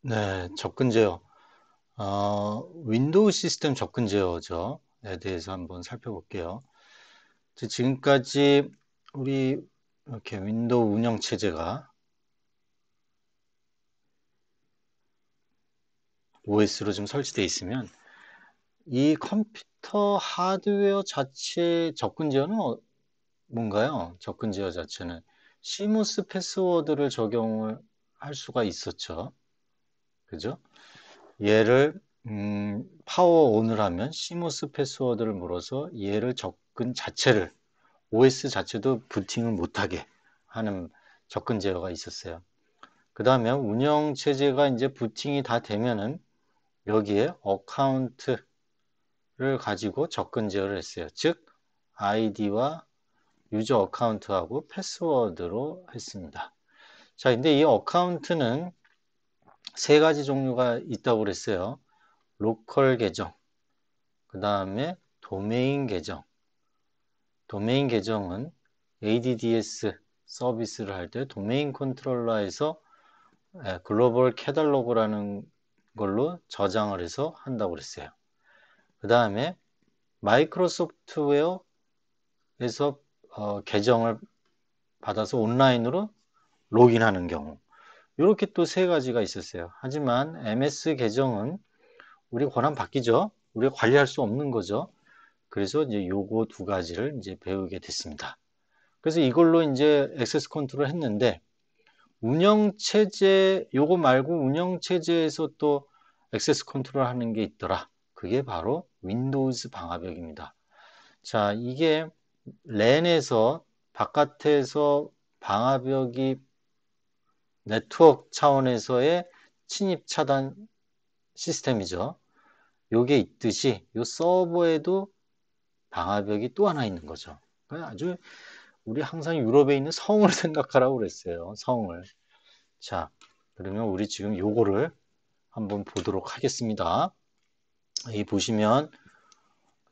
네, 접근 제어. 윈도우 시스템 접근 제어죠에 대해서 한번 살펴볼게요. 지금까지 우리 이렇게 윈도우 운영 체제가 OS로 좀 설치되어 있으면 이 컴퓨터 하드웨어 자체 접근 제어는 뭔가요? 접근 제어 자체는 시모스 패스워드를 적용을 할 수가 있었죠. 그죠? 얘를 파워 온을 하면 시모스 패스워드를 물어서 얘를 접근 자체를 OS 자체도 부팅을 못하게 하는 접근 제어가 있었어요. 그 다음에 운영 체제가 이제 부팅이 다 되면은 여기에 어카운트를 가지고 접근 제어를 했어요. 즉 아이디와 유저 어카운트하고 패스워드로 했습니다. 자, 근데 이 어카운트는 세 가지 종류가 있다고 그랬어요. 로컬 계정, 그 다음에 도메인 계정. 도메인 계정은 ADDS 서비스를 할 때 도메인 컨트롤러에서 글로벌 캐달로그라는 걸로 저장을 해서 한다고 그랬어요. 그 다음에 마이크로소프트웨어에서 계정을 받아서 온라인으로 로그인하는 경우 이렇게 또 세 가지가 있었어요. 하지만 MS 계정은 우리 권한 바뀌죠. 우리가 관리할 수 없는 거죠. 그래서 이제 요거 두 가지를 이제 배우게 됐습니다. 그래서 이걸로 이제 액세스 컨트롤을 했는데 운영체제 요거 말고 운영체제에서 또 액세스 컨트롤 하는 게 있더라. 그게 바로 윈도우즈 방화벽입니다. 자, 이게 랜에서 바깥에서 방화벽이 네트워크 차원에서의 침입 차단 시스템이죠. 요게 있듯이 요 서버에도 방화벽이 또 하나 있는 거죠. 아주 우리 항상 유럽에 있는 성을 생각하라고 그랬어요. 성을. 자, 그러면 우리 지금 요거를 한번 보도록 하겠습니다. 이 보시면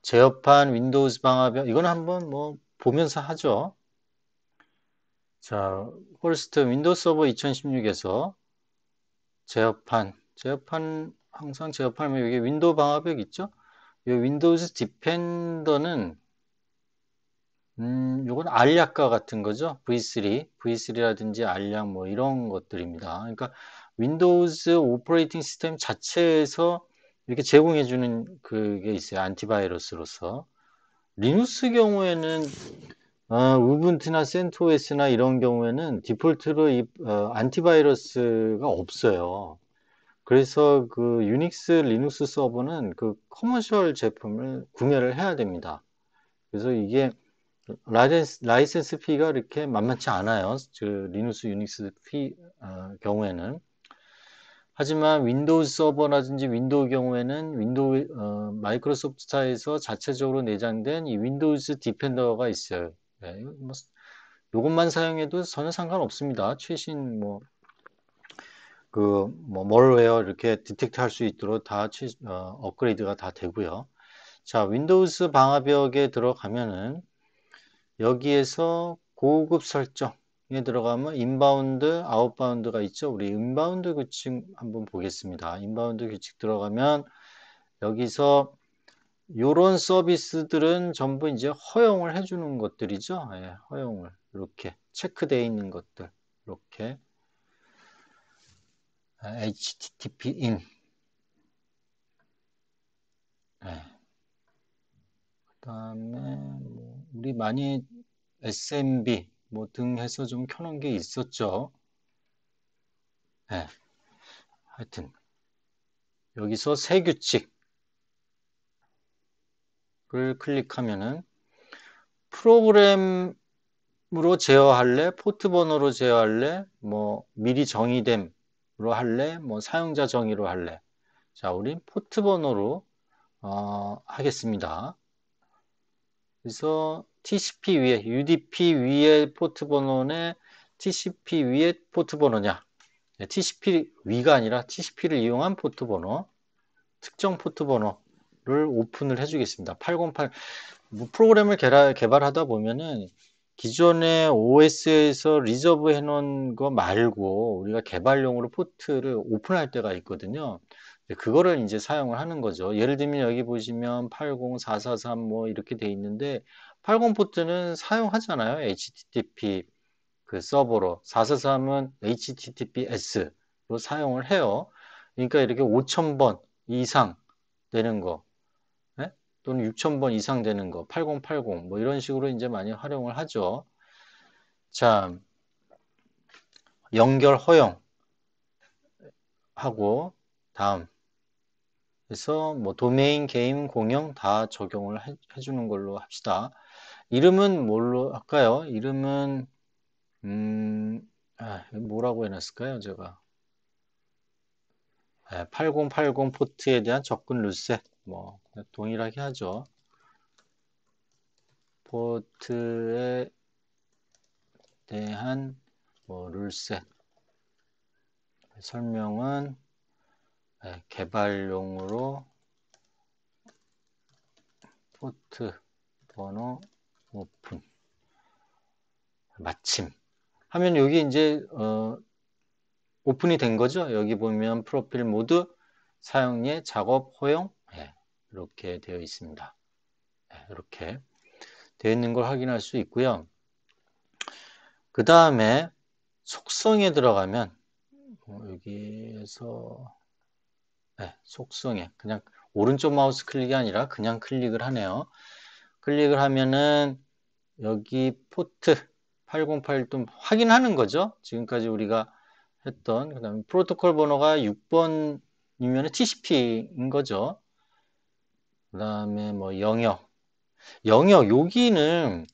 제어판 윈도우즈 방화벽 이건 한번 뭐 보면서 하죠. 자, 퍼스트 윈도우 서버 2016에서 제어판 항상 제어판하면 여기 윈도우 방화벽 있죠? 이 윈도우즈 디펜더는 요건 알약과 같은 거죠. V3라든지 알약 뭐 이런 것들입니다. 그러니까 윈도우즈 오퍼레이팅 시스템 자체에서 이렇게 제공해주는 그게 있어요. 안티바이러스로서. 리눅스 경우에는 우분투나 센토스나 이런 경우에는 디폴트로 안티바이러스가 없어요. 그래서 그 유닉스 리눅스 서버는 그 커머셜 제품을 구매를 해야 됩니다. 그래서 이게 라이센스 피가 이렇게 만만치 않아요. 그 리눅스 유닉스 경우에는. 하지만 윈도우 서버라든지 윈도우 경우에는 마이크로소프트사에서 자체적으로 내장된 이 윈도우즈 디펜더가 있어요. 네, 뭐, 요것만 사용해도 전혀 상관없습니다. 최신 멀웨어 이렇게 디텍트 할 수 있도록 다 업그레이드가 다 되고요. 자, 윈도우즈 방화벽에 들어가면은 여기에서 고급 설정에 들어가면 인바운드, 아웃바운드가 있죠. 우리 인바운드 규칙 한번 보겠습니다. 인바운드 규칙 들어가면 여기서 이런 서비스들은 전부 이제 허용을 해주는 것들이죠. 예, 허용을 이렇게 체크되어 있는 것들 이렇게 HTTP in 예, 그다음에 우리 많이 SMB 등 해서 좀 켜놓은 게 있었죠. 예, 하여튼 여기서 새 규칙을 클릭하면은 프로그램으로 제어할래? 포트 번호로 제어할래? 미리 정의됨으로 할래? 사용자 정의로 할래? 자, 우린 포트 번호로 하겠습니다. 그래서 TCP 위에 UDP 위에 포트 번호네 TCP 위에 포트 번호냐? TCP 위가 아니라 TCP를 이용한 포트 번호, 특정 포트 번호를 오픈을 해주겠습니다. 808 프로그램을 개발하다 보면은 기존의 OS에서 리저브 해놓은 거 말고 우리가 개발용으로 포트를 오픈할 때가 있거든요. 그거를 이제 사용을 하는 거죠. 예를 들면 여기 보시면 80, 443 뭐 이렇게 돼 있는데 80 포트는 사용하잖아요. HTTP 그 서버로. 443은 HTTPS로 사용을 해요. 그러니까 이렇게 5000번 이상 되는 거, 예? 또는 6000번 이상 되는 거, 8080 뭐 이런 식으로 이제 많이 활용을 하죠. 자, 연결 허용하고 다음 그래서 뭐 도메인, 게임, 공용 다 적용을 해주는 걸로 합시다. 이름은 뭘로 할까요? 이름은 뭐라고 해놨을까요? 제가 8080 포트에 대한 접근 룰셋 뭐 동일하게 하죠. 포트에 대한 뭐 룰셋 설명은 개발용으로 포트 번호 오픈 마침 하면 여기 이제 오픈이 된 거죠. 여기 보면 프로필 모드 사용예 작업 허용 이렇게 되어 있습니다. 이렇게 되어 있는 걸 확인할 수 있고요. 그 다음에 속성에 들어가면 여기에서 속성에 그냥 오른쪽 마우스 클릭이 아니라 그냥 클릭을 하네요. 클릭을 하면은 여기 포트 808 좀 확인하는 거죠. 지금까지 우리가 했던 그 다음에 프로토콜 번호가 6번이면 TCP인 거죠. 그 다음에 뭐 영역 여기는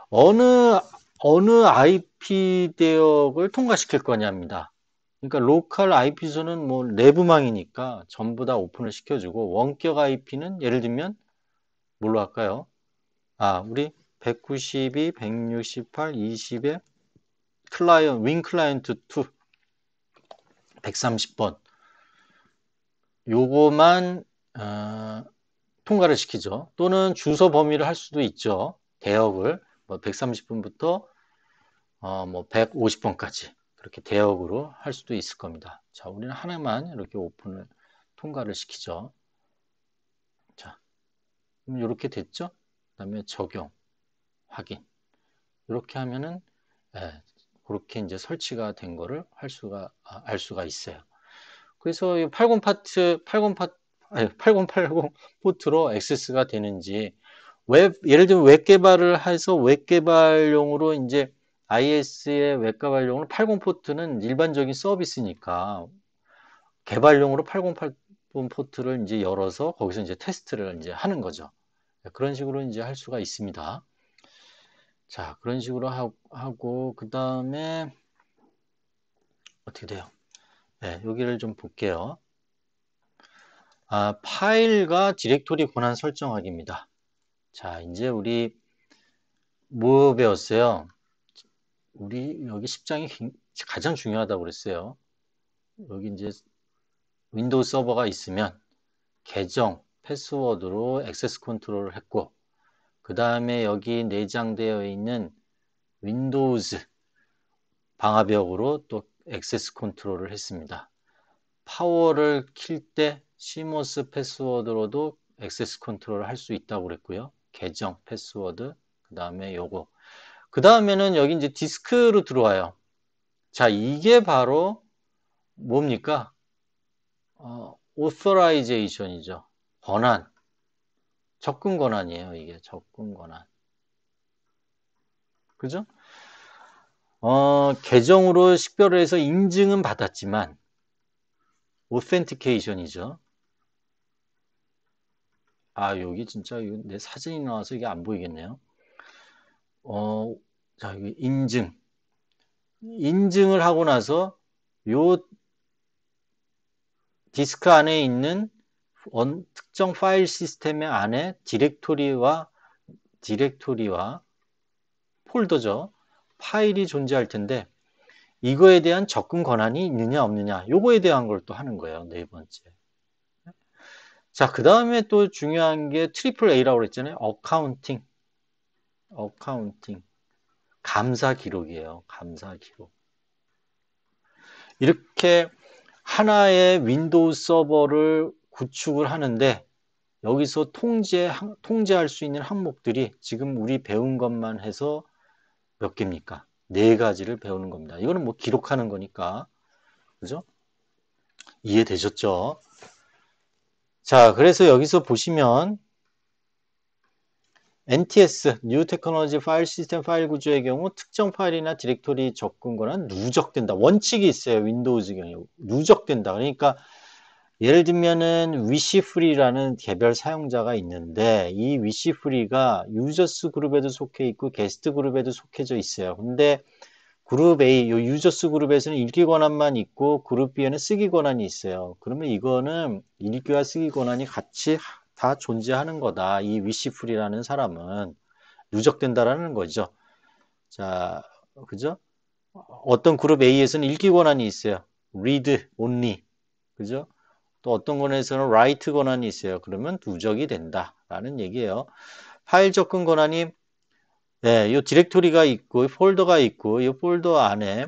어느 IP 대역을 통과시킬 거냐입니다. 그러니까 로컬 IP소는 뭐 내부망이니까 전부 다 오픈을 시켜주고 원격 IP는 예를 들면 뭘로 할까요? 우리 192, 168, 20에 윈 클라이언트 2 130번 요거만 통과를 시키죠. 또는 주소 범위를 할 수도 있죠. 대역을 뭐 130분부터 뭐 150번까지 그렇게 대역으로 할 수도 있을 겁니다. 자, 우리는 하나만 이렇게 오픈을 통과를 시키죠. 자, 그럼 이렇게 됐죠? 그 다음에 적용, 확인. 이렇게 하면은 그렇게 이제 설치가 된 거를 알 수가 있어요. 그래서 이 80 파트, 8080 포트로 액세스가 되는지 예를 들면 웹 개발을 해서 웹 개발용으로 이제 IS의 웹 개발용으로 80 포트는 일반적인 서비스니까 개발용으로 808 포트를 이제 열어서 거기서 이제 테스트를 이제 하는 거죠. 그런 식으로 이제 할 수가 있습니다. 자, 그런 식으로 하고 그 다음에 어떻게 돼요? 여기를 좀 볼게요. 파일과 디렉토리 권한 설정하기입니다. 자, 이제 우리 뭐 배웠어요? 우리 여기 10장이 가장 중요하다고 그랬어요. 여기 이제 윈도우 서버가 있으면 계정, 패스워드로 액세스 컨트롤을 했고 그 다음에 여기 내장되어 있는 윈도우즈 방화벽으로 또 액세스 컨트롤을 했습니다. 파워를 킬 때 CMOS 패스워드로도 액세스 컨트롤을 할 수 있다고 그랬고요. 계정, 패스워드, 그 다음에 요거. 그 다음에는 여기 이제 디스크로 들어와요. 자, 이게 바로 뭡니까? authorization이죠. 권한. 접근 권한이에요. 이게 접근 권한. 그죠? 계정으로 식별을 해서 인증은 받았지만 authentication이죠. 여기 진짜 내 사진이 나와서 이게 안 보이겠네요. 자, 여기 인증. 인증을 하고 나서 요 디스크 안에 있는 특정 파일 시스템의 안에 디렉토리와 폴더죠. 파일이 존재할 텐데 이거에 대한 접근 권한이 있느냐 없느냐 요거에 대한 걸 또 하는 거예요. 네 번째. 자, 그 다음에 또 중요한 게 트리플 A라고 그랬잖아요. 어카운팅. 감사 기록이에요. 감사 기록. 이렇게 하나의 윈도우 서버를 구축을 하는데 여기서 통제할 수 있는 항목들이 지금 우리 배운 것만 해서 몇 개입니까? 네 가지를 배우는 겁니다. 이거는 뭐 기록하는 거니까. 그죠? 이해되셨죠? 자, 그래서 여기서 보시면 NTS, New Technology File System 파일 구조의 경우 특정 파일이나 디렉토리 접근 권한 누적된다. 원칙이 있어요. 윈도우즈 경우. 누적된다. 그러니까 예를 들면은 위시프리라는 개별 사용자가 있는데 이 위시프리가 유저스 그룹에도 속해 있고 게스트 그룹에도 속해져 있어요. 근데 그룹 A, 요 유저스 그룹에서는 읽기 권한만 있고 그룹 B에는 쓰기 권한이 있어요. 그러면 이거는 읽기와 쓰기 권한이 같이 다 존재하는 거다. 이 위시풀이라는 사람은 누적된다라는 거죠. 자, 그죠? 어떤 그룹 A에서는 읽기 권한이 있어요. read only. 그죠? 또 어떤 권에서는 write 권한이 있어요. 그러면 누적이 된다라는 얘기예요. 파일 접근 권한이 네, 이 디렉토리가 있고 폴더가 있고 이 폴더 안에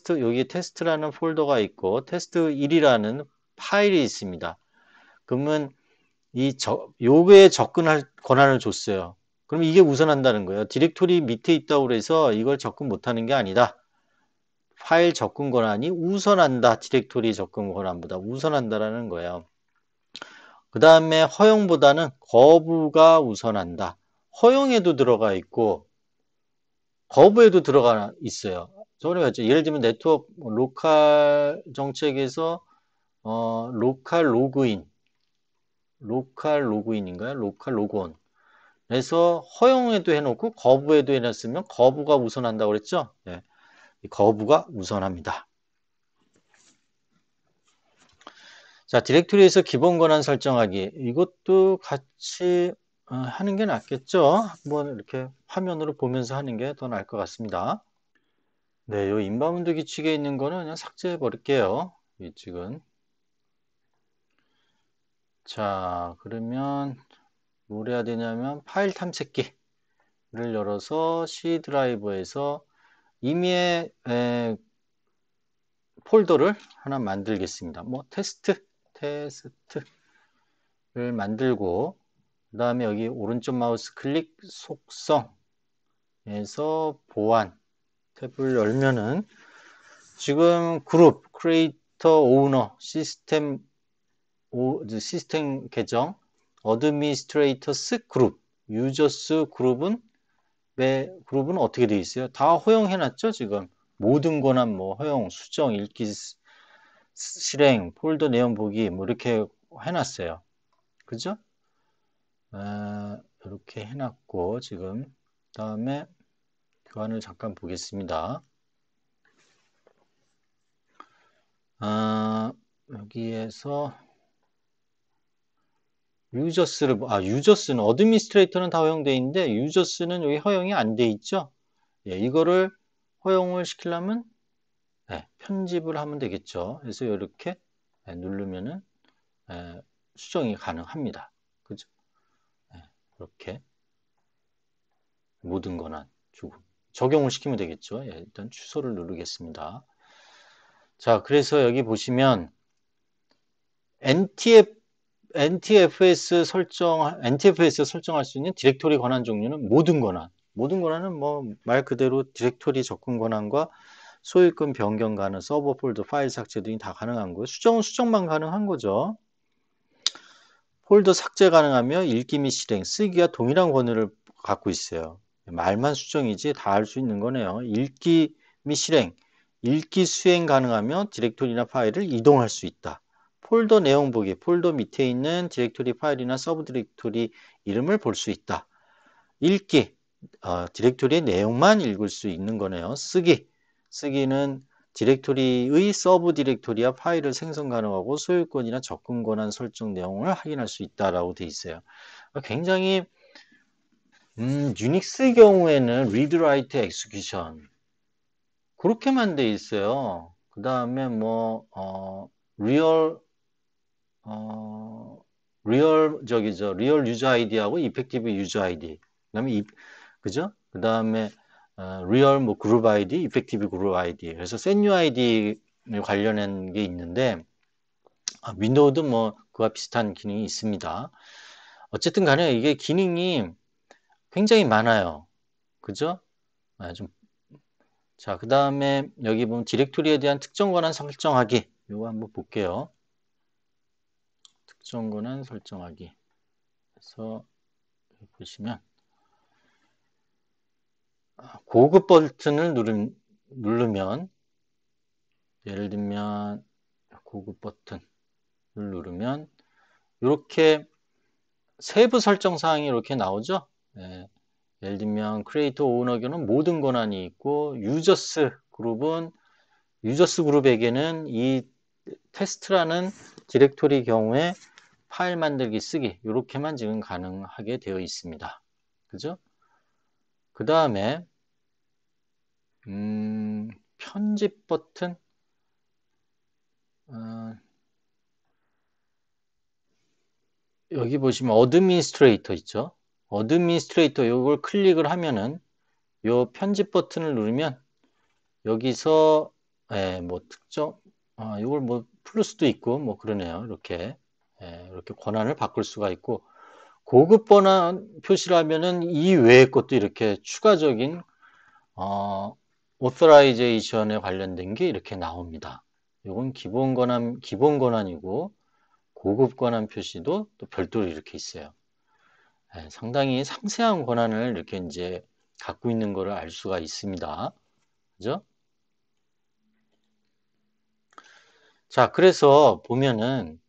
여기 테스트라는 폴더가 있고 테스트 1이라는 파일이 있습니다. 그러면 요거에 접근할 권한을 줬어요. 그럼 이게 우선한다는 거예요. 디렉토리 밑에 있다고 그래서 이걸 접근 못하는 게 아니다. 파일 접근 권한이 우선한다. 디렉토리 접근 권한보다 우선한다라는 거예요. 그 다음에 허용보다는 거부가 우선한다. 허용에도 들어가 있고 거부에도 들어가 있어요. 저번에 봤죠. 예를 들면 네트워크 로컬 정책에서 로컬 로그인인가요? 로컬 로그온. 그래서 허용에도 해놓고 거부에도 해놨으면 거부가 우선한다고 그랬죠? 네. 거부가 우선합니다. 자, 디렉토리에서 기본 권한 설정하기. 이것도 같이 하는 게 낫겠죠? 한번 이렇게 화면으로 보면서 하는 게 더 나을 것 같습니다. 네, 요 인바운드 규칙에 있는 거는 그냥 삭제해 버릴게요. 규칙은. 자, 그러면 뭘 해야 되냐면 파일 탐색기를 열어서 C 드라이브에서 이미의 폴더를 하나 만들겠습니다. 뭐 테스트를 만들고 그 다음에 여기 오른쪽 마우스 클릭 속성에서 보안 탭을 열면은 지금 그룹 크리에이터 오너 시스템 계정 어드미니스트레이터스 그룹 유저스 그룹은 어떻게 되어 있어요? 다 허용해 놨죠, 지금. 모든 권한 뭐 허용, 수정, 읽기, 실행, 폴더 내용 보기 뭐 이렇게 해 놨어요. 그죠? 이렇게 해 놨고 지금 그다음에 교환을 잠깐 보겠습니다. 여기에서 유저스는 어드미니스트레이터는 다 허용되어 있는데 유저스는 여기 허용이 안 돼 있죠. 예, 이거를 허용을 시키려면 편집을 하면 되겠죠. 그래서 이렇게 누르면은 수정이 가능합니다. 그죠? 이렇게 모든 권한 주고 적용을 시키면 되겠죠. 일단 취소를 누르겠습니다. 자, 그래서 여기 보시면 NTFS 설정할 수 있는 디렉토리 권한 종류는 모든 권한. 모든 권한은 뭐 말 그대로 디렉토리 접근 권한과 소유권 변경 가능, 서버 폴더 파일 삭제 등이 다 가능한 거예요. 수정은 수정만 가능한 거죠. 폴더 삭제 가능하며 읽기 및 실행, 쓰기와 동일한 권한을 갖고 있어요. 말만 수정이지 다 할 수 있는 거네요. 읽기 및 실행, 읽기 수행 가능하며 디렉토리나 파일을 이동할 수 있다. 폴더 내용 보기, 폴더 밑에 있는 디렉토리 파일이나 서브 디렉토리 이름을 볼 수 있다. 읽기, 디렉토리의 내용만 읽을 수 있는 거네요. 쓰기는 디렉토리의 서브 디렉토리와 파일을 생성 가능하고 소유권이나 접근 권한 설정 내용을 확인할 수 있다라고 되어 있어요. 굉장히 유닉스의 경우에는 read, write, execution 그렇게만 돼 있어요. 그 다음에 뭐 real 리얼 유저 아이디하고 이펙티브 유저 아이디 그다음에 그죠? 그 다음에 리얼 뭐 그룹 아이디, 이펙티브 그룹 아이디. 그래서 setUID 관련한 게 있는데 윈도우도 뭐 그와 비슷한 기능이 있습니다. 어쨌든 간에 이게 기능이 굉장히 많아요. 그죠? 자, 그 다음에 여기 보면 디렉토리에 대한 특정 권한 설정하기. 이거 한번 볼게요. 특정 권한 설정하기. 그래서 보시면 고급 버튼을 누르면 예를 들면 고급 버튼을 누르면 이렇게 세부 설정 사항이 이렇게 나오죠. 예, 예를 들면 크리에이터 오너에게는 모든 권한이 있고 유저스 그룹에게는 이 테스트라는 디렉토리 경우에 파일 만들기 쓰기 이렇게만 지금 가능하게 되어 있습니다. 그죠? 그 다음에 편집 버튼 여기 보시면 어드미니스트레이터 있죠? 어드미니스트레이터 이걸 클릭을 하면은 요 편집 버튼을 누르면 여기서 뭐 특정 이걸 뭐 풀 수도 있고 뭐 그러네요. 이렇게 이렇게 권한을 바꿀 수가 있고 고급 권한 표시를 하면은 이 외의 것도 이렇게 추가적인 오서라이제이션에 관련된 게 이렇게 나옵니다. 이건 기본 권한이고 고급 권한 표시도 또 별도로 이렇게 있어요. 상당히 상세한 권한을 이렇게 이제 갖고 있는 것을 알 수가 있습니다. 그죠? 자, 그래서 보면은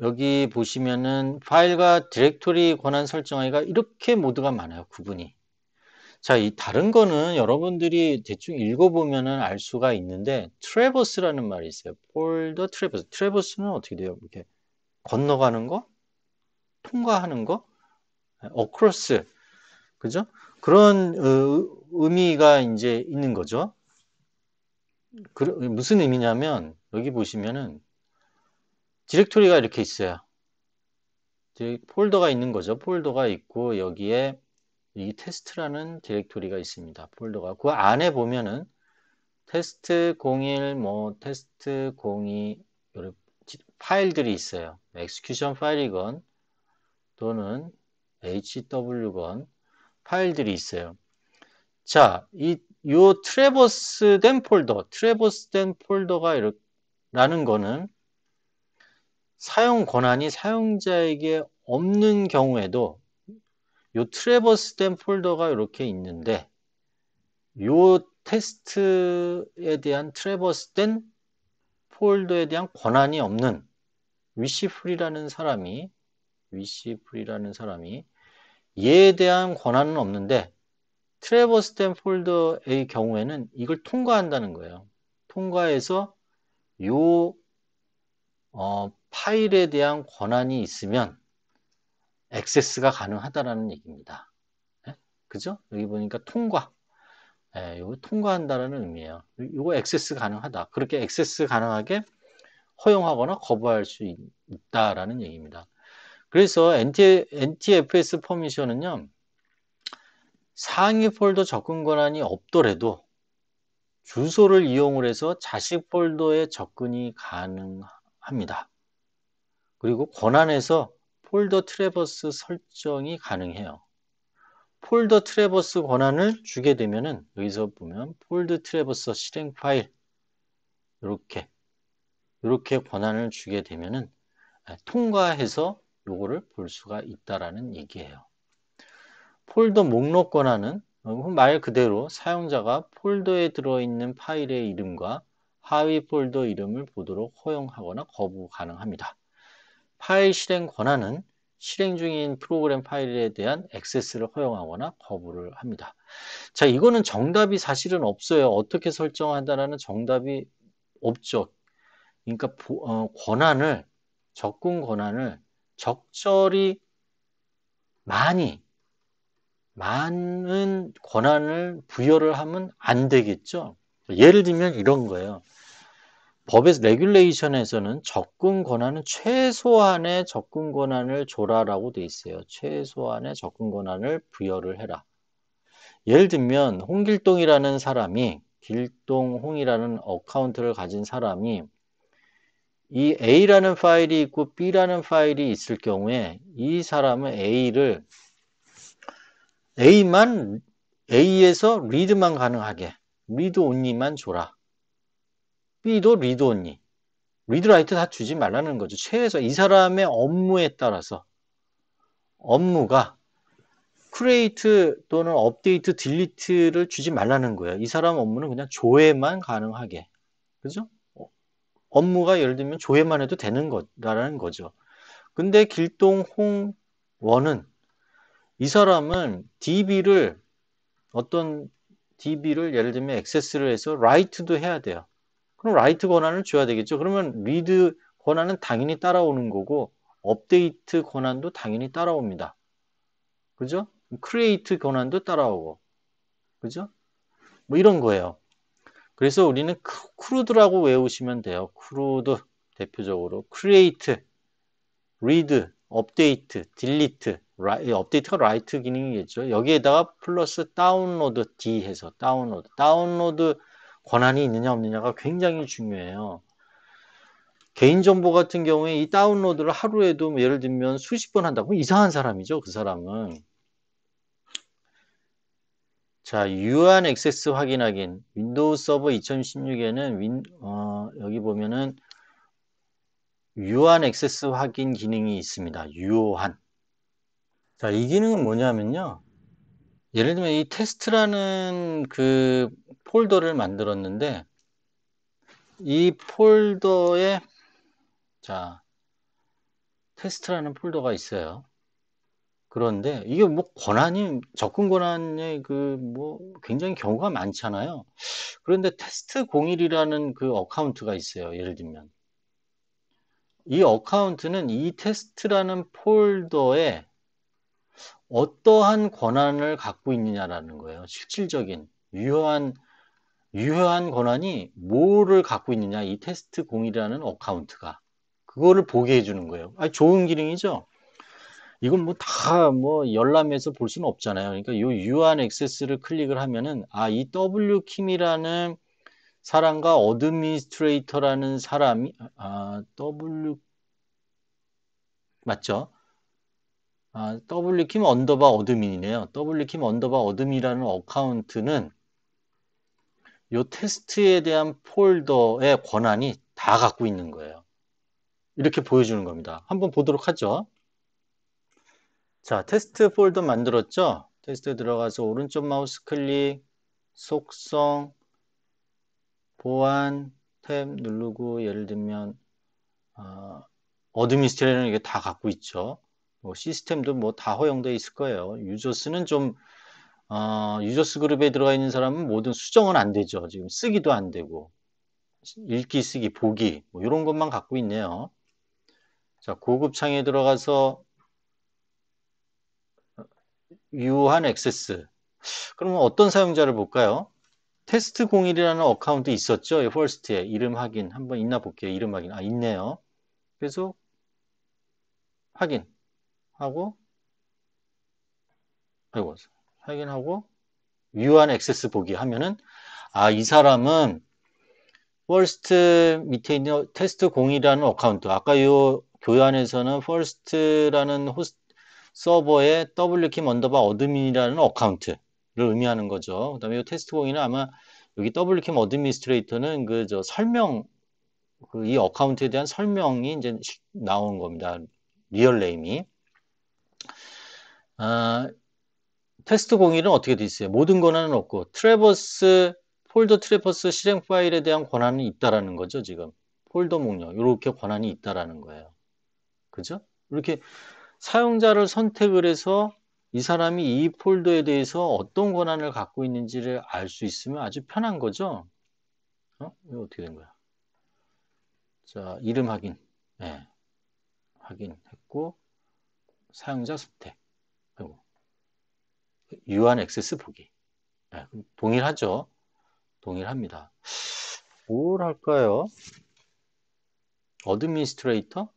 여기 보시면은 파일과 디렉토리 권한 설정하기가 이렇게 모드가 많아요. 구분이. 자, 이 다른 거는 여러분들이 대충 읽어보면은 알 수가 있는데 트래버스라는 말이 있어요. 폴더 트래버스. 트래버스는 어떻게 돼요? 이렇게 건너가는 거? 통과하는 거? 어크로스. 그죠? 그런 의미가 이제 있는 거죠. 무슨 의미냐면 여기 보시면은 디렉토리가 이렇게 있어요. 폴더가 있는 거죠. 폴더가 있고 여기에 이 테스트라는 디렉토리가 있습니다. 폴더가 그 안에 보면은 테스트 01, 뭐 테스트 02 이런 파일들이 있어요. 엑스큐션 파일이건 또는 HW건 파일들이 있어요. 자, 요 트래버스 된 폴더가 라는 거는 사용 권한이 사용자에게 없는 경우에도 요 트래버스 된 폴더가 이렇게 있는데 요 테스트에 대한 트래버스 된 폴더에 대한 권한이 없는 위시프리라는 사람이 얘에 대한 권한은 없는데 트래버스 된 폴더의 경우에는 이걸 통과한다는 거예요. 통과해서 요 파일에 대한 권한이 있으면 액세스가 가능하다라는 얘기입니다. 네? 그죠? 여기 보니까 통과. 이거 통과한다라는 의미예요. 이거 액세스 가능하다. 그렇게 액세스 가능하게 허용하거나 거부할 수 있다라는 얘기입니다. 그래서 NTFS 퍼미션은요, 상위 폴더 접근 권한이 없더라도 주소를 이용을 해서 자식 폴더에 접근이 가능합니다. 그리고 권한에서 폴더 트래버스 설정이 가능해요. 폴더 트래버스 권한을 주게 되면은 여기서 보면 폴더 트래버스 실행 파일 이렇게 권한을 주게 되면은 통과해서 요거를 볼 수가 있다라는 얘기예요. 폴더 목록 권한은 말 그대로 사용자가 폴더에 들어있는 파일의 이름과 하위 폴더 이름을 보도록 허용하거나 거부 가능합니다. 파일 실행 권한은 실행 중인 프로그램 파일에 대한 액세스를 허용하거나 거부를 합니다. 자, 이거는 정답이 사실은 없어요. 어떻게 설정한다라는 정답이 없죠. 그러니까 접근 권한을 적절히 많은 권한을 부여를 하면 안 되겠죠. 예를 들면 이런 거예요. 법의 레귤레이션에서는 최소한의 접근 권한을 줘라라고 돼 있어요. 최소한의 접근 권한을 부여를 해라. 예를 들면 홍길동이라는 사람이 길동홍이라는 어카운트를 가진 사람이 이 A라는 파일이 있고 B라는 파일이 있을 경우에 이 사람은 A만 A에서 리드만 가능하게 리드 온리만 줘라. B도 리드 온리. 리드 라이트 다 주지 말라는 거죠. 최소 이 사람의 업무에 따라서 업무가 크리에이트 또는 업데이트, 딜리트를 주지 말라는 거예요. 이 사람 업무는 그냥 조회만 가능하게. 그죠? 업무가 예를 들면 조회만 해도 되는 거라는 거죠. 근데 길동홍 원은 이 사람은 어떤 DB를 예를 들면 액세스를 해서 라이트도 해야 돼요. 그럼 라이트 권한을 줘야 되겠죠. 그러면 리드 권한은 당연히 따라오는 거고 업데이트 권한도 당연히 따라옵니다. 그죠? 크리에이트 권한도 따라오고. 그죠? 뭐 이런 거예요. 그래서 우리는 크루드라고 외우시면 돼요. 크루드 대표적으로 크리에이트, 리드, 업데이트, 딜리트, 업데이트가 라이트 기능이겠죠. 여기에다가 플러스 다운로드 D 해서 다운로드 권한이 있느냐 없느냐가 굉장히 중요해요. 개인정보 같은 경우에 이 다운로드를 하루에도 뭐 예를 들면 수십 번 한다고 이상한 사람이죠. 그 사람은. 자, 유한 액세스 확인. 윈도우 서버 2016에는 여기 보면은 유한 액세스 확인 기능이 있습니다. 유한. 자, 이 기능은 뭐냐면요. 예를 들면 이 테스트라는 그 폴더를 만들었는데 이 폴더에 자, 테스트라는 폴더가 있어요. 그런데 이게 뭐 접근 권한이 그 뭐 굉장히 경우가 많잖아요. 그런데 테스트 01이라는 그 어카운트가 있어요. 예를 들면. 이 어카운트는 이 테스트라는 폴더에 어떠한 권한을 갖고 있느냐라는 거예요. 실질적인, 유효한 권한이 뭐를 갖고 있느냐. 이 테스트 01이라는 어카운트가. 그거를 보게 해주는 거예요. 좋은 기능이죠? 이건 뭐 다 뭐 열람해서 볼 수는 없잖아요. 그러니까 이 유한 액세스를 클릭을 하면은 이 W 킴이라는 사람과 어드미니스트레이터라는 사람이 W 맞죠? W킴 언더바 어드민이네요. W킴 언더바 어드민이라는 어카운트는 이 테스트에 대한 폴더의 권한이 다 갖고 있는 거예요. 이렇게 보여주는 겁니다. 한번 보도록 하죠. 자, 테스트 폴더 만들었죠? 테스트 들어가서 오른쪽 마우스 클릭, 속성, 보안 탭 누르고 예를 들면 어드미니스트레이터는 이게 다 갖고 있죠. 뭐 시스템도 뭐 다 허용되어 있을 거예요. 유저스는 좀 유저스 그룹에 들어가 있는 사람은 모든 수정은 안 되죠. 지금 쓰기도 안 되고 읽기, 쓰기, 보기 뭐 이런 것만 갖고 있네요. 자, 고급 창에 들어가서 유한 액세스. 그러면 어떤 사용자를 볼까요? 테스트 01이라는 어카운트 있었죠? 퍼스트에 이름 확인 한번 있나 볼게요. 이름 확인. 있네요. 그래서 확인하고 확인하고 유한 액세스 보기 하면은 이 사람은 퍼스트 밑에 있는 테스트 01이라는 어카운트 아까 요 교환에서는 퍼스트라는 서버에 wkim 언더바 어드민이라는 어카운트를 의미하는 거죠. 그 다음에 이 테스트 01은 아마 여기 wkim 어드미니스트레이터는 이 어카운트에 대한 설명이 이제 나온 겁니다. 리얼 네임이. 테스트 01은 어떻게 돼 있어요? 모든 권한은 없고 폴더 트래버스 실행 파일에 대한 권한이 있다라는 거죠, 지금. 폴더 목록 이렇게 권한이 있다라는 거예요. 그죠? 이렇게 사용자를 선택을 해서 이 사람이 이 폴더에 대해서 어떤 권한을 갖고 있는지를 알 수 있으면 아주 편한 거죠. 이거 어떻게 된 거야? 자, 이름 확인. 네, 확인했고 사용자 선택. 그리고 유한 액세스 보기. 네, 동일하죠? 동일합니다. 뭘 할까요? 어드미니스트레이터?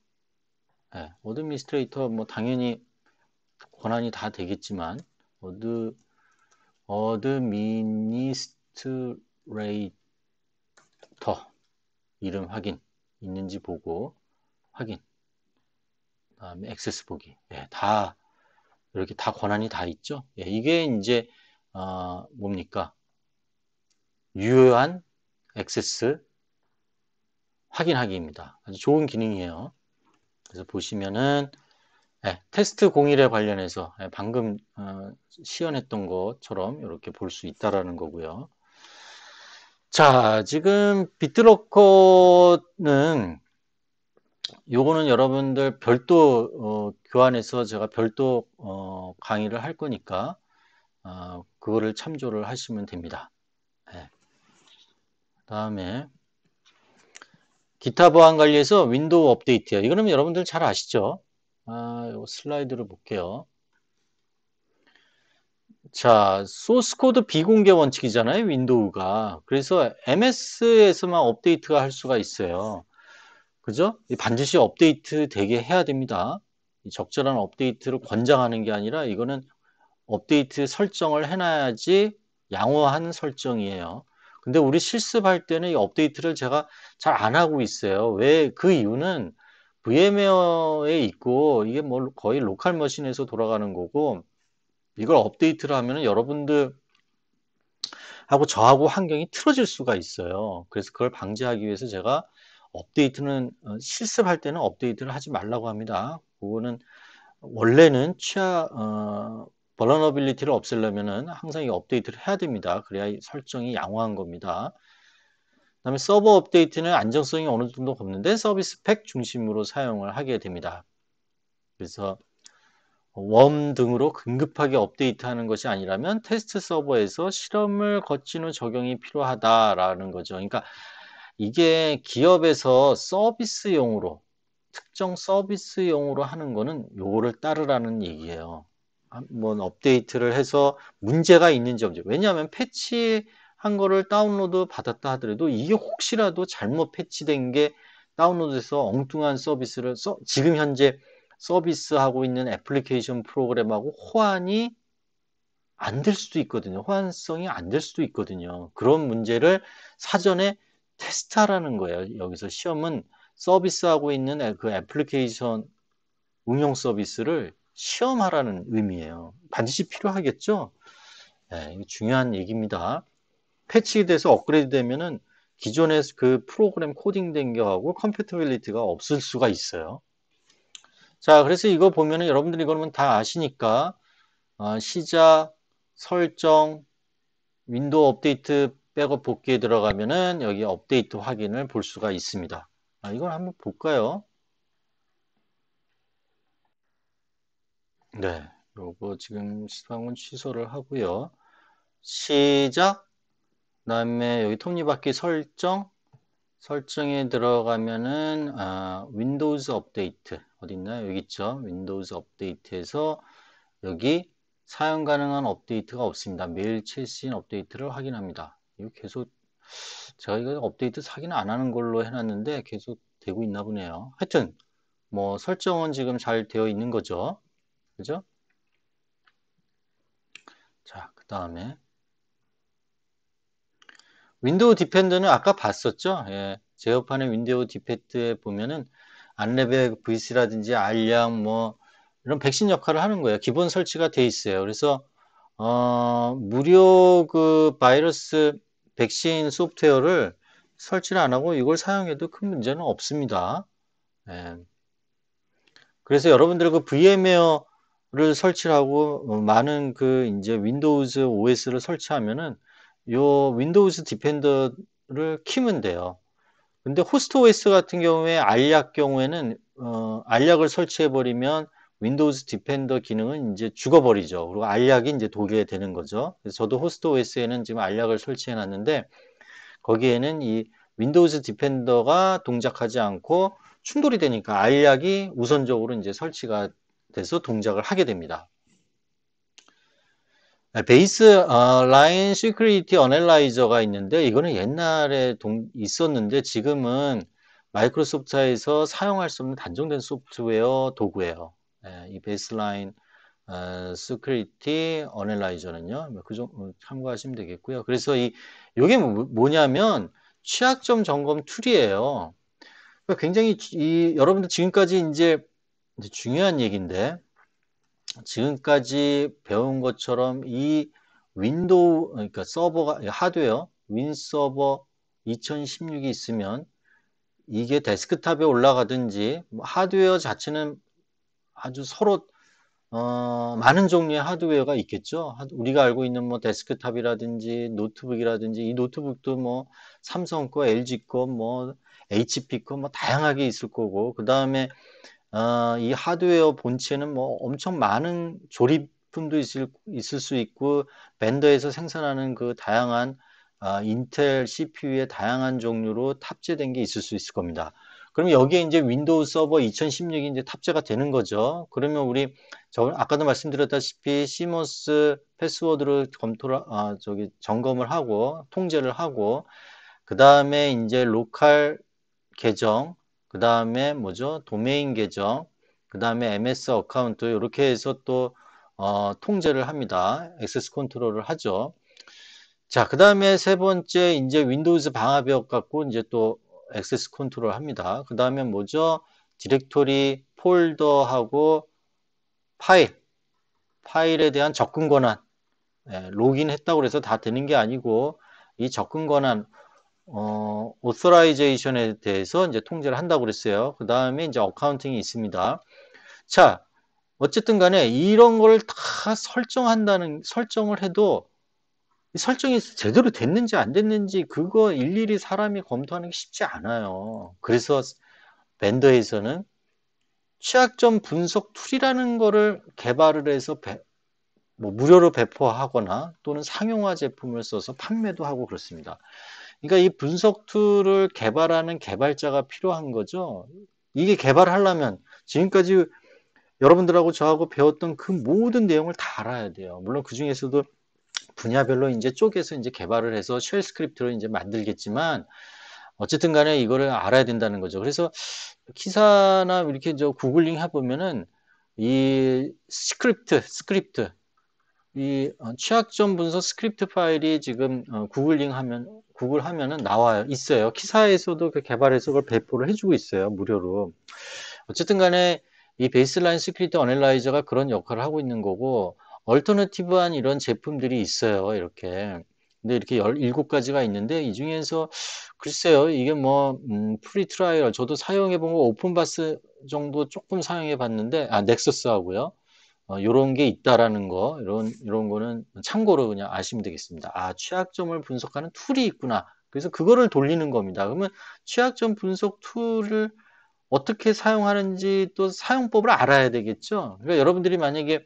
네, 어드미니스트레이터 뭐 당연히 권한이 다 되겠지만 어드미니스트레이터 이름 확인 있는지 보고 확인. 그다음에 액세스 보기. 예, 다 이렇게 다 권한이 다 있죠. 예, 이게 이제 뭡니까? 유효한 액세스 확인하기입니다. 아주 좋은 기능이에요. 그래서 보시면은 테스트 01에 관련해서 방금 시연했던 것처럼 이렇게 볼 수 있다라는 거고요. 자, 지금 비트로커는 요거는 여러분들 별도 교환해서 제가 별도 강의를 할 거니까 그거를 참조를 하시면 됩니다. 네. 다음에 기타 보안 관리에서 윈도우 업데이트요. 이거는 여러분들 잘 아시죠? 요 슬라이드를 볼게요. 자, 소스 코드 비공개 원칙이잖아요, 윈도우가. 그래서 MS에서만 업데이트가 할 수가 있어요. 그죠? 반드시 업데이트 되게 해야 됩니다. 적절한 업데이트를 권장하는 게 아니라 이거는 업데이트 설정을 해놔야지 양호한 설정이에요. 근데 우리 실습할 때는 이 업데이트를 제가 잘 안 하고 있어요. 왜? 그 이유는 VMware에 있고 이게 뭐 거의 로컬 머신에서 돌아가는 거고 이걸 업데이트를 하면은 여러분들 하고 저하고 환경이 틀어질 수가 있어요. 그래서 그걸 방지하기 위해서 제가 업데이트는 실습할 때는 업데이트를 하지 말라고 합니다. 그거는 원래는 vulnerability를 없애려면은 항상 이 업데이트를 해야 됩니다. 그래야 설정이 양호한 겁니다. 그다음에 서버 업데이트는 안정성이 어느 정도 없는데 서비스 팩 중심으로 사용을 하게 됩니다. 그래서 웜 등으로 긴급하게 업데이트하는 것이 아니라면 테스트 서버에서 실험을 거친 후 적용이 필요하다라는 거죠. 그러니까 이게 기업에서 서비스용으로 특정 서비스용으로 하는 거는 요거를 따르라는 얘기예요. 한번 업데이트를 해서 문제가 있는지 없는지. 왜냐하면 패치한 거를 다운로드 받았다 하더라도 이게 혹시라도 잘못 패치된 게 다운로드해서 엉뚱한 서비스를 지금 현재 서비스하고 있는 애플리케이션 프로그램하고 호환이 안 될 수도 있거든요. 호환성이 안 될 수도 있거든요. 그런 문제를 사전에 테스트하라는 거예요. 여기서 시험은 서비스하고 있는 그 애플리케이션 응용 서비스를 시험하라는 의미예요. 반드시 필요하겠죠? 네, 이거 중요한 얘기입니다. 패치돼서 업그레이드 되면은 기존의 그 프로그램 코딩된 거하고 컴패티빌리티가 없을 수가 있어요. 자, 그래서 이거 보면은 여러분들이 이거는 다 아시니까 시작, 설정, 윈도우 업데이트 백업 복귀에 들어가면은 여기 업데이트 확인을 볼 수가 있습니다. 이걸 한번 볼까요? 네, 요거 지금 시상은 취소를 하고요. 시작, 그다음에 여기 톱니바퀴 설정에 들어가면은 윈도우즈 업데이트 어디 있나요? 여기 있죠. 윈도우즈 업데이트에서 여기 사용 가능한 업데이트가 없습니다. 메일 최신 업데이트를 확인합니다. 이거 계속 제가 이거 업데이트 확인 안 하는 걸로 해놨는데 계속 되고 있나 보네요. 하여튼 뭐 설정은 지금 잘 되어 있는 거죠. 그죠? 자, 그 다음에 윈도우 디펜더는 아까 봤었죠? 예, 제어판의 윈도우 디펜더에 보면은 안레벨 VC라든지 알약 뭐 이런 백신 역할을 하는 거예요. 기본 설치가 돼 있어요. 그래서 무료 그 바이러스 백신 소프트웨어를 설치를 안 하고 이걸 사용해도 큰 문제는 없습니다. 예. 그래서 여러분들 그 VMware를 설치를 하고 많은 그 이제 윈도우즈 OS를 설치하면은 요 윈도우즈 디펜더를 키면 돼요. 근데 호스트 OS 같은 경우에 알약 경우에는 알약을 설치해 버리면 윈도우즈 디펜더 기능은 이제 죽어버리죠. 그리고 알약이 이제 도게 되는 거죠. 그래서 저도 호스트 OS에는 지금 알약을 설치해 놨는데 거기에는 이 윈도우즈 디펜더가 동작하지 않고 충돌이 되니까 알약이 우선적으로 이제 설치가 돼서 동작을 하게 됩니다. 베이스 라인 시큐리티 어널라이저가 있는데 이거는 옛날에 있었는데 지금은 마이크로소프트에서 사용할 수 없는 단종된 소프트웨어 도구예요. 이 베이스라인 Security Analyzer는요. 그 정도 참고하시면 되겠고요. 그래서 요게 뭐냐면 취약점 점검 툴이에요. 그러니까 굉장히 여러분들 지금까지 이제 중요한 얘기인데 지금까지 배운 것처럼 이 윈도우 그러니까 서버가 하드웨어 윈서버 2016이 있으면 이게 데스크탑에 올라가든지 뭐 하드웨어 자체는 아주 서로 많은 종류의 하드웨어가 있겠죠. 우리가 알고 있는 뭐 데스크탑이라든지 노트북이라든지 이 노트북도 뭐 삼성 거, LG 거, 뭐 HP 거 뭐 다양하게 있을 거고 그 다음에 이 하드웨어 본체는 뭐 엄청 많은 조립품도 있을 수 있고 벤더에서 생산하는 그 다양한 인텔 CPU의 다양한 종류로 탑재된 게 있을 수 있을 겁니다. 그럼 여기에 이제 윈도우 서버 2016이 이제 탑재가 되는 거죠. 그러면 우리 아까도 말씀드렸다시피 시모스 패스워드를 점검을 하고 통제를 하고 그 다음에 이제 로컬 계정, 그 다음에 뭐죠? 도메인 계정, 그 다음에 MS 어카운트 이렇게 해서 또 통제를 합니다. 액세스 컨트롤을 하죠. 자, 그 다음에 세 번째 이제 윈도우즈 방화벽 갖고 이제 또 액세스 컨트롤 합니다. 그 다음에 뭐죠? 디렉토리, 폴더하고 파일에 대한 접근 권한. 로그인 했다고 해서 다 되는 게 아니고 이 접근 권한 오서라이제이션에 대해서 이제 통제를 한다고 그랬어요. 그 다음에 이제 어카운팅이 있습니다. 자, 어쨌든 간에 이런 걸 다 설정을 해도 설정이 제대로 됐는지 안 됐는지 그거 일일이 사람이 검토하는 게 쉽지 않아요. 그래서 벤더에서는 취약점 분석 툴이라는 거를 개발을 해서 뭐 무료로 배포하거나 또는 상용화 제품을 써서 판매도 하고 그렇습니다. 그러니까 이 분석 툴을 개발하는 개발자가 필요한 거죠. 이게 개발하려면 지금까지 여러분들하고 저하고 배웠던 그 모든 내용을 다 알아야 돼요. 물론 그 중에서도 분야별로 이제 쪼개서 이제 개발을 해서 쉘 스크립트를 이제 만들겠지만 어쨌든 간에 이거를 알아야 된다는 거죠. 그래서 기사나 이렇게 구글링 해보면은 이 스크립트 이 취약점 분석 스크립트 파일이 지금 구글 하면은 나와요. 있어요. 기사에서도 그 개발해서 그걸 배포를 해주고 있어요. 무료로. 어쨌든 간에 이 베이스라인 시큐리티 어널라이저가 그런 역할을 하고 있는 거고 얼터너티브한 이런 제품들이 있어요. 이렇게. 근데 이렇게 17가지가 있는데 이 중에서 글쎄요. 이게 뭐 프리 트라이얼 저도 사용해 본 거 오픈바스 정도 조금 사용해 봤는데 넥서스 하고요. 요런 게 있다라는 거, 이런 거는 참고로 그냥 아시면 되겠습니다. 취약점을 분석하는 툴이 있구나. 그래서 그거를 돌리는 겁니다. 그러면 취약점 분석 툴을 어떻게 사용하는지 또 사용법을 알아야 되겠죠. 그러니까 여러분들이 만약에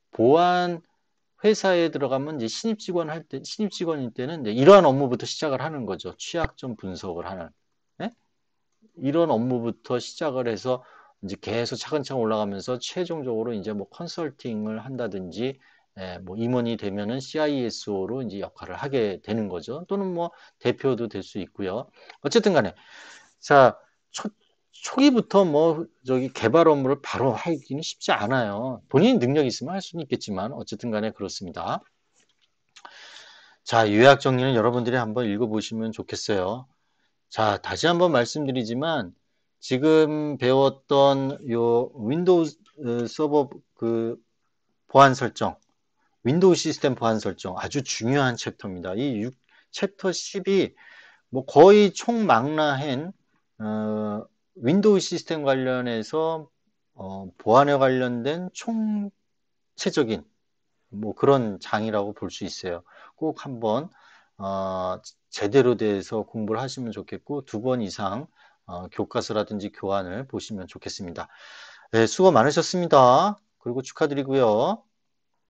보안 회사에 들어가면 이제 신입직원일 때는 이제 이러한 업무부터 시작을 하는 거죠. 취약점 분석을 하는. 네? 이런 업무부터 시작을 해서 이제 계속 차근차근 올라가면서 최종적으로 이제 뭐 컨설팅을 한다든지 뭐 임원이 되면은 CISO로 이제 역할을 하게 되는 거죠. 또는 뭐 대표도 될 수 있고요. 어쨌든 간에 자, 초기부터 뭐 개발 업무를 바로 하기는 쉽지 않아요. 본인 능력이 있으면 할 수는 있겠지만 어쨌든 간에 그렇습니다. 자, 요약 정리는 여러분들이 한번 읽어보시면 좋겠어요. 자, 다시 한번 말씀드리지만 지금 배웠던 요 윈도우 서버 그 보안 설정, 윈도우 시스템 보안 설정 아주 중요한 챕터입니다. 이 챕터 10이 뭐 거의 총망라한 윈도우 시스템 관련해서 보안에 관련된 총체적인 뭐 그런 장이라고 볼 수 있어요. 꼭 한번 제대로 돼서 공부를 하시면 좋겠고 2번 이상 교과서라든지 교환을 보시면 좋겠습니다. 네, 수고 많으셨습니다. 그리고 축하드리고요.